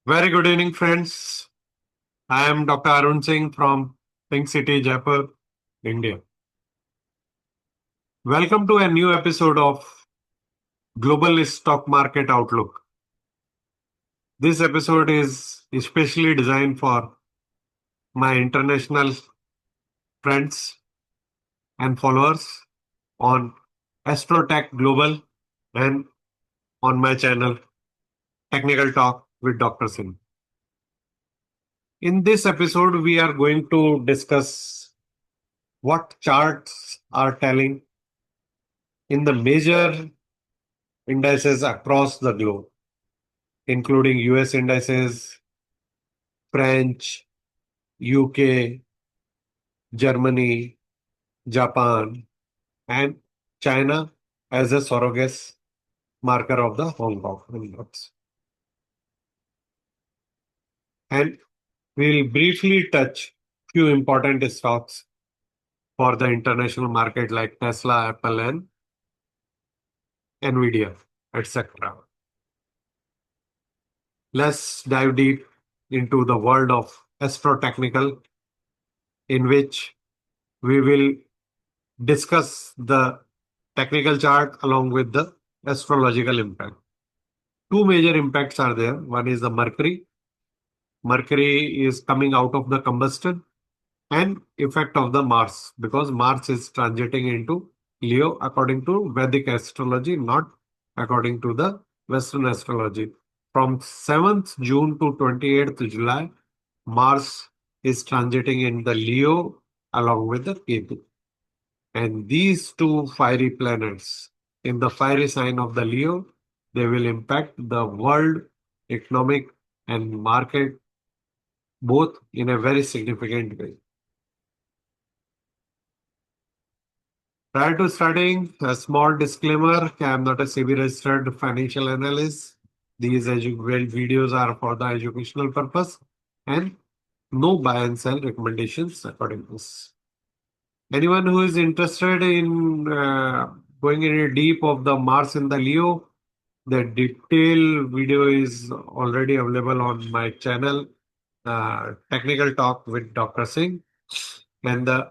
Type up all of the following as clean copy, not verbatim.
Very good evening, friends. I am Dr. Arun Singh from Pink City, Jaipur, India. Welcome to a new episode of Global Stock Market Outlook. This episode is especially designed for my international friends and followers on Astro-Tech Global and on my channel Technical Talk with Dr. Singh. In this episode, we are going to discuss what charts are telling in the major indices across the globe, including US indices, French, UK, Germany, Japan, and China as a surrogate marker of the Hong Kong index. And we'll briefly touch few important stocks for the international market like Tesla, Apple, and Nvidia, etc. Let's dive deep into the world of Astro-Technical, in which we will discuss the technical chart along with the astrological impact. Two major impacts are there. One is the Mercury. Mercury is coming out of the combustion, and effect of the Mars, because Mars is transiting into Leo according to Vedic astrology, not according to the Western astrology. From 7th June to 28th July, Mars is transiting in the Leo along with the Ketu. And these two fiery planets in the fiery sign of the Leo, they will impact the world economic and market both in a very significant way. Prior to starting, a small disclaimer, I am not a CB registered financial analyst. These videos are for the educational purpose and no buy and sell recommendations according to this. Anyone who is interested in going in deep of the Mars in the Leo, the detailed video is already available on my channel, Technical Talk with Dr. Singh, and the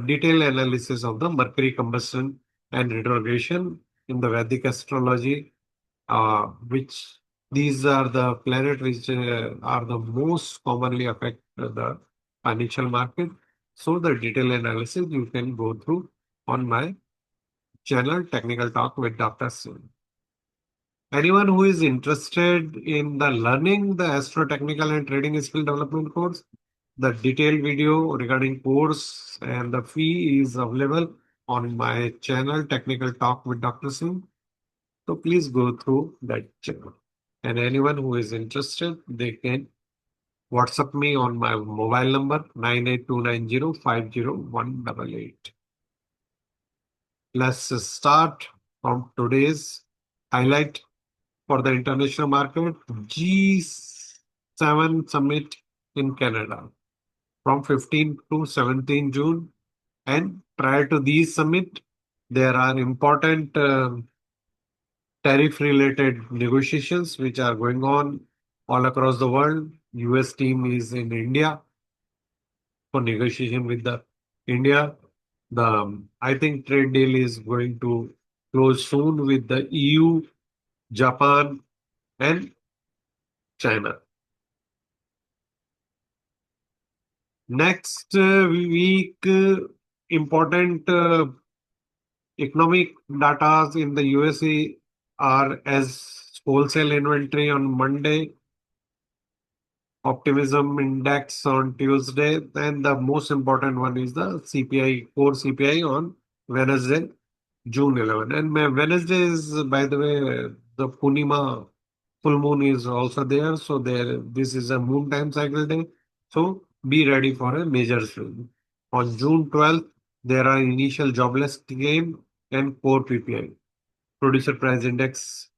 detailed analysis of the Mercury combustion and retrogression in the Vedic astrology, which these are the planets which are the most commonly affect the financial market. So the detailed analysis you can go through on my channel, Technical Talk with Dr. Singh. Anyone who is interested in the learning the Astro-Technical and Trading Skill Development course, the detailed video regarding course and the fee is available on my channel, Technical Talk with Dr. Singh. So please go through that channel. And anyone who is interested, they can WhatsApp me on my mobile number 98290501188. Let's start from today's highlight for the international market, G7 summit in Canada from 15 to 17 June. And prior to these summit, there are important tariff related negotiations which are going on all across the world. US team is in India for negotiation with the India. The I think trade deal is going to close soon with the EU, Japan, and China. Next week, important economic data in the USA are as wholesale inventory on Monday, optimism index on Tuesday, and the most important one is the CPI, core CPI on Wednesday, June 11. And Wednesday is, by the way, the Punima full moon is also there. So this is a moon time cycle day. So be ready for a major swing. On June 12th, there are initial jobless claim and core PPI, producer price index.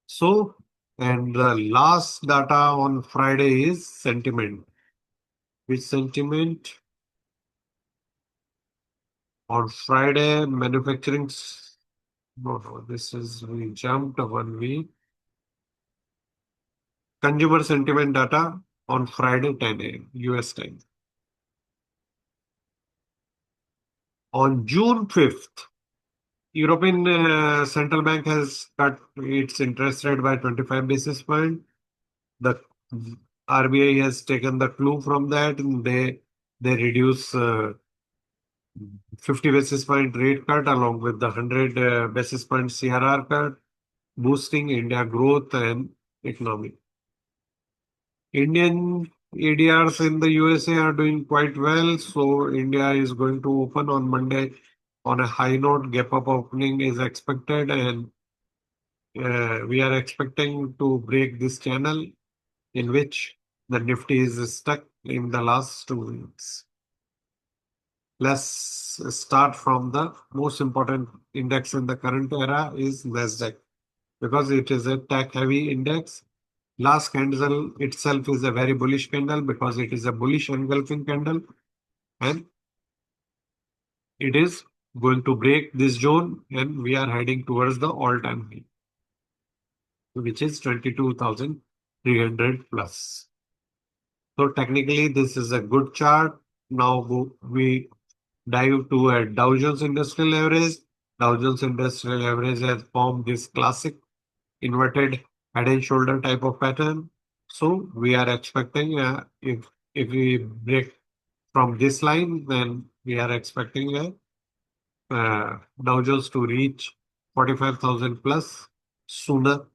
So, and the last data on Friday is sentiment. Which sentiment? On Friday, manufacturing. No, this is, we jumped 1 week. consumer sentiment data on Friday 10 a.m. US time. On June 5th, European Central Bank has cut its interest rate by 25 basis points. The RBI has taken the clue from that, and they reduce 50 basis point rate cut along with the 100 basis point CRR cut, boosting India growth and economy. Indian ADRs in the USA are doing quite well, so India is going to open on Monday on a high note. Gap up opening is expected, and we are expecting to break this channel in which the Nifty is stuck in the last 2 weeks. Let's start from the most important index in the current era is Nasdaq because it is a tech heavy index. Last candle itself is a very bullish candle because it is a bullish engulfing candle and it is going to break this zone and we are heading towards the all-time high, which is 22,300 plus. So technically this is a good chart. Now we dive to a Dow Jones Industrial Average. Dow Jones Industrial Average has formed this classic inverted head and shoulder type of pattern. So we are expecting if we break from this line, then we are expecting Dow Jones to reach 45,000 plus sooner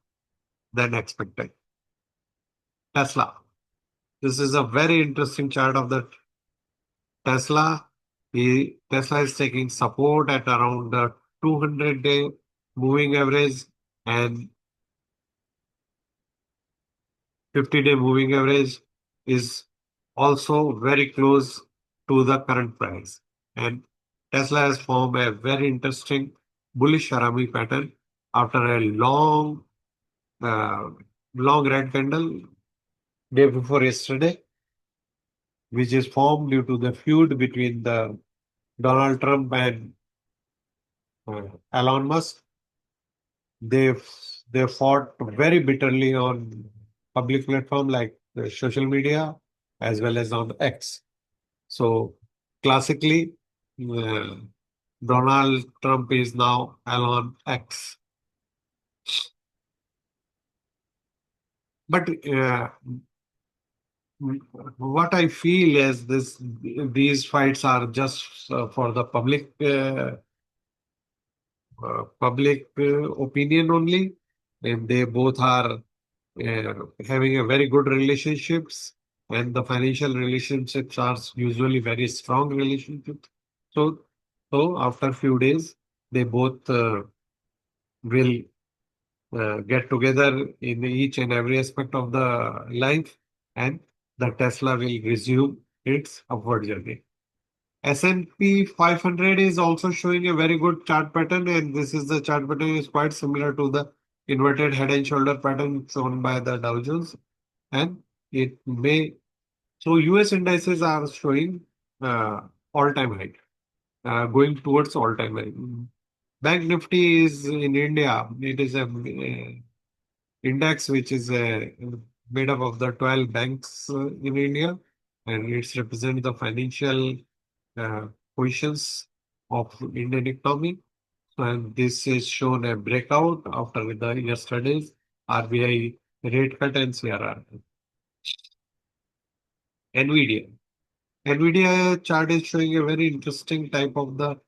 than expected. Tesla. This is a very interesting chart of the Tesla. Tesla is taking support at around the 200-day moving average and 50-day moving average is also very close to the current price. And Tesla has formed a very interesting bullish Harami pattern after a uh, long red candle day before yesterday, which is formed due to the feud between the Donald Trump and Elon Musk. They they fought very bitterly on public platform like social media as well as on X. So classically, uh, Donald Trump is now Elon X. But what I feel is these fights are just for the public opinion only, and they both are having a very good relationships, and the financial relationships are usually very strong relationships. So, so after few days, they both will get together in each and every aspect of the life, and the Tesla will resume its upward journey. S&P 500 is also showing a very good chart pattern, and this is the chart pattern is quite similar to the inverted head and shoulder pattern shown by the Dow Jones, and it may. So US indices are showing all-time high, going towards all-time high. Bank Nifty is in India. It is a index which is made up of the 12 banks in India, and it's represent the financial uh, positions of Indian economy. And this is shown a breakout after the yesterday's RBI rate cut and CRR. NVIDIA. NVIDIA chart is showing a very interesting type of the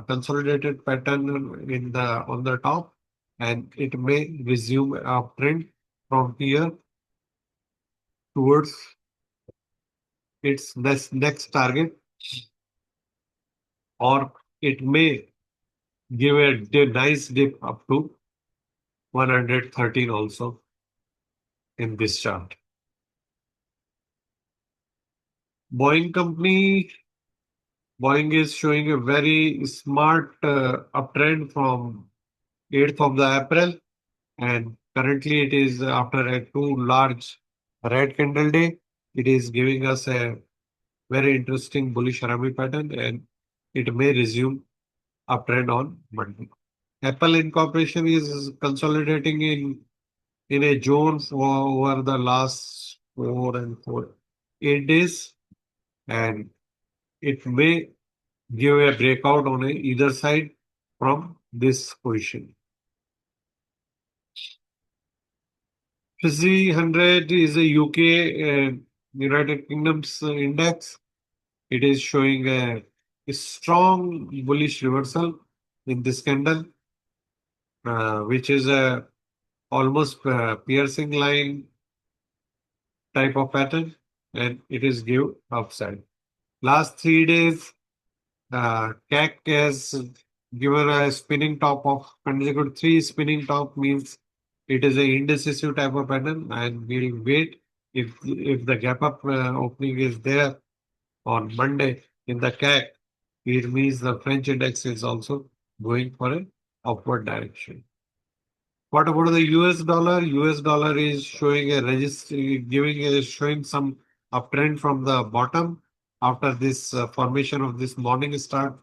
consolidated pattern in the on the top, and it may resume a uptrend from here towards its next target, or it may give a nice dip up to 113 also in this chart. Boeing company, Boeing is showing a very smart uptrend from 8th of the April, and currently it is after a two large red candle day. It is giving us a very interesting bullish Harami pattern, and it may resume uptrend on Monday. Apple Incorporation is consolidating in in a zone for over the last 8 days, and it may give a breakout on either side from this position. FTSE 100 is a UK, United Kingdom's index. It is showing a strong bullish reversal in this candle, which is a almost piercing line type of pattern, and it is give upside. Last 3 days, CAC has given a spinning top of consecutive three spinning top means it is a indecisive type of pattern, and we'll wait if the gap up opening is there on Monday in the CAC. It means the French index is also going for an upward direction. What about the US dollar? US dollar is showing a showing some uptrend from the bottom after this formation of this morning star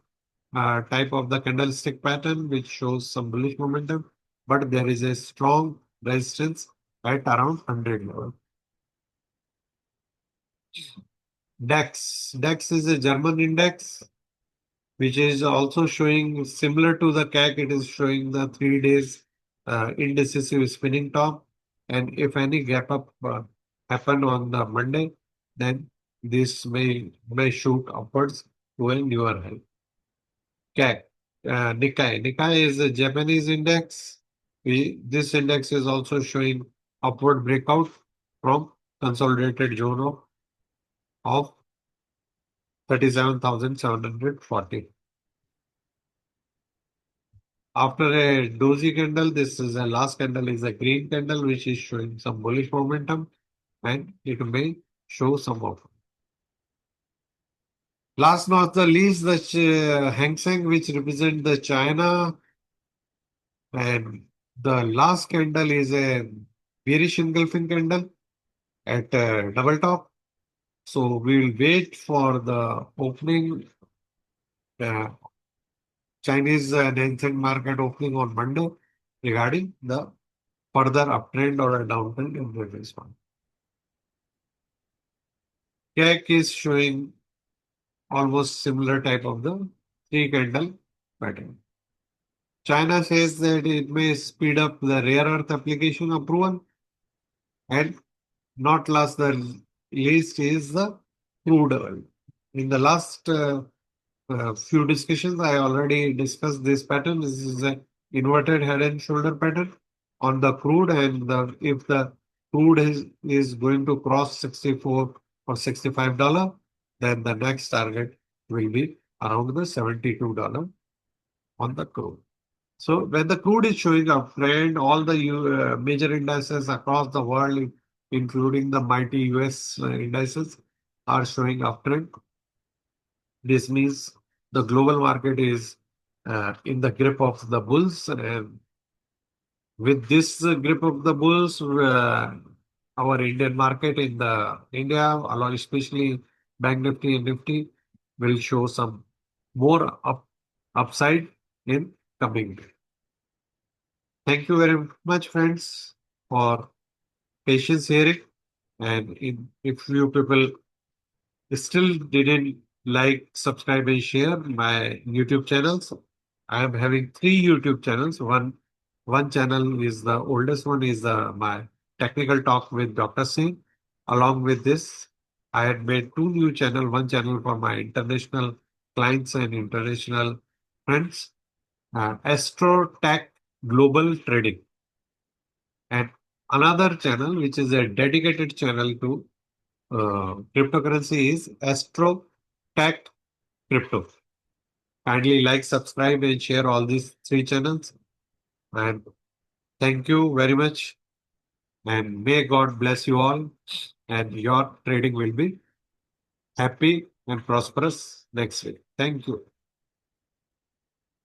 type of the candlestick pattern, which shows some bullish momentum, but there is a strong resistance at around 100 level. DAX is a German index, which is also showing similar to the CAC. It is showing the 3 days indecisive spinning top, and if any gap up happen on the Monday, then this may shoot upwards to a newer high. CAC, Nikkei is a Japanese index. This index is also showing upward breakout from consolidated zone of 37,740. After a doji candle, this is a last candle is a green candle, which is showing some bullish momentum, and it may show some of. Last not the least, the Hang Seng, which represent the China, and the last candle is a bearish engulfing candle at double top. So we will wait for the opening uh, Chinese Hang Seng market opening on Monday regarding the further uptrend or a downtrend in the this one. CAC is showing almost similar type of the three candle pattern. China says that it may speed up the rare earth application approval, and not last the least is the crude oil. In the last few discussions, I already discussed this pattern. This is a inverted head and shoulder pattern on the crude, and if the crude is going to cross 64 or $65, then the next target will be around the $72 on the crude. So when the crude is showing up trend, all the major indices across the world, including the mighty US indices, are showing uptrend. This means the global market is in the grip of the bulls, and with this grip of the bulls, our Indian market in the India, along especially Bank Nifty and Nifty, will show some more upside in coming day. Thank you very much, friends, for patience hearing. And if you people still didn't like, subscribe, and share my YouTube channels, I am having three YouTube channels. One channel is the oldest one is my technical talk with Dr. Singh. Along with this, I had made two new channel. One channel for my international clients and international friends, Astro-Tech Global Trading, and another channel which is a dedicated channel to cryptocurrency is Astro-Tech Crypto. Kindly like, subscribe, and share all these three channels. And thank you very much. And may God bless you all. And your trading will be happy and prosperous next week. Thank you.